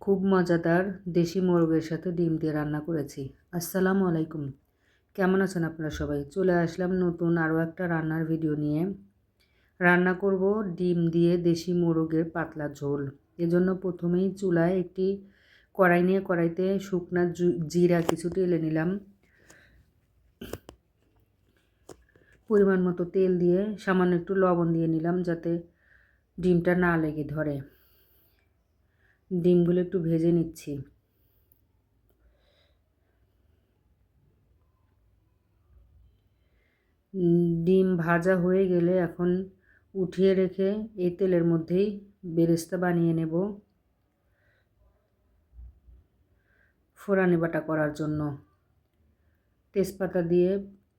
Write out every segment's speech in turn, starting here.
খুব মজাদার দেশি মোরগের সাথে ডিম দিয়ে রান্না করেছি। আসসালামু আলাইকুম। কেমন আছেন আপনারা সবাই? চলে আসলাম নতুন আরও একটা রান্নার ভিডিও নিয়ে। রান্না করব ডিম দিয়ে দেশি মোরগের পাতলা ঝোল। এজন্য প্রথমেই চুলায় একটি কড়াই নিয়ে কড়াইতে শুকনা জিরা কিছু ঢেলে নিলাম। পরিমাণ মতো তেল দিয়ে সামান্য একটু লবণ দিয়ে নিলাম যাতে ডিমটা না লেগে ধরে। ডিমগুলো একটু ভেজে নিচ্ছি। ডিম ভাজা হয়ে গেলে এখন উঠিয়ে রেখে এই তেলের মধ্যেই বেরেস্তা বানিয়ে নেব ফোড়ানি বাটা করার জন্য। তেজপাতা দিয়ে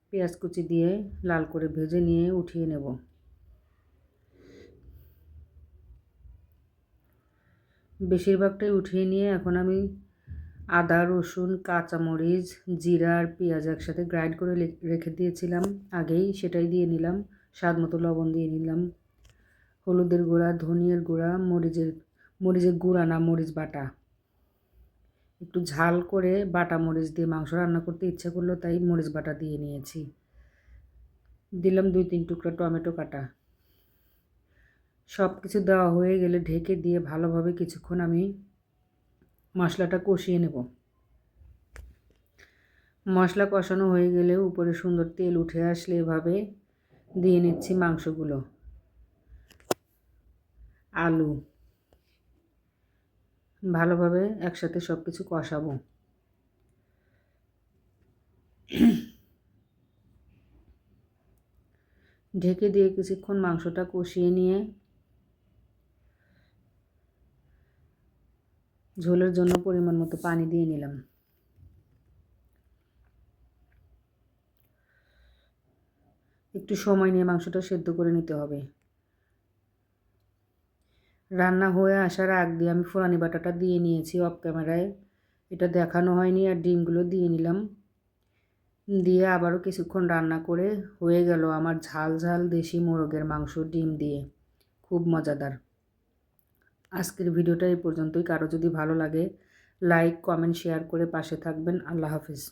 পেঁয়াজ কুচি দিয়ে লাল করে ভেজে নিয়ে উঠিয়ে নেব। বেশিরভাগটাই উঠিয়ে নিয়ে এখন আমি আদা রসুন কাঁচামরিচ জিরা আর পেঁয়াজ একসাথে গ্রাইন্ড করে রেখে দিয়েছিলাম আগেই, সেটাই দিয়ে নিলাম। স্বাদ মতো লবণ দিয়ে নিলাম, হলুদের গুঁড়া ধনিয়ার গুঁড়া মরিচের গুঁড়া না মরিচ বাটা। একটু ঝাল করে বাটা মরিচ দিয়ে মাংস রান্না করতে ইচ্ছা করলো তাই মরিচ বাটা দিয়ে নিয়েছি। দিলাম 2-3 টুকরা টমেটো কাটা। সব কিছু দেওয়া হয়ে গেলে ঢেকে দিয়ে ভালোভাবে কিছুক্ষণ আমি মশলাটা কষিয়ে নেব। মশলা কষানো হয়ে গেলে উপরে সুন্দর তেল উঠে আসলে এভাবে দিয়ে নিচ্ছি মাংসগুলো, আলু ভালোভাবে একসাথে সব কিছু কষাবো। ঢেকে দিয়ে কিছুক্ষণ মাংসটা কষিয়ে নিয়ে ঝোলের জন্য পরিমাণ মতো পানি দিয়ে নিলাম। একটু সময় নিয়ে মাংসটা সেদ্ধ করে নিতে হবে। রান্না হয়ে আসার আগ দিয়ে আমি ফোড়ানি বাটাটা দিয়ে নিয়েছি অফ ক্যামেরায়, এটা দেখানো হয়নি। আর ডিমগুলো দিয়ে নিলাম, দিয়ে আবারও কিছুক্ষণ রান্না করে হয়ে গেল আমার ঝাল ঝাল দেশি মোরগের মাংস ডিম দিয়ে। খুব মজাদার। আজকের ভিডিওটা এই পর্যন্তই। কারো যদি ভালো লাগে লাইক কমেন্ট শেয়ার করে পাশে থাকবেন। আল্লাহ হাফিজ।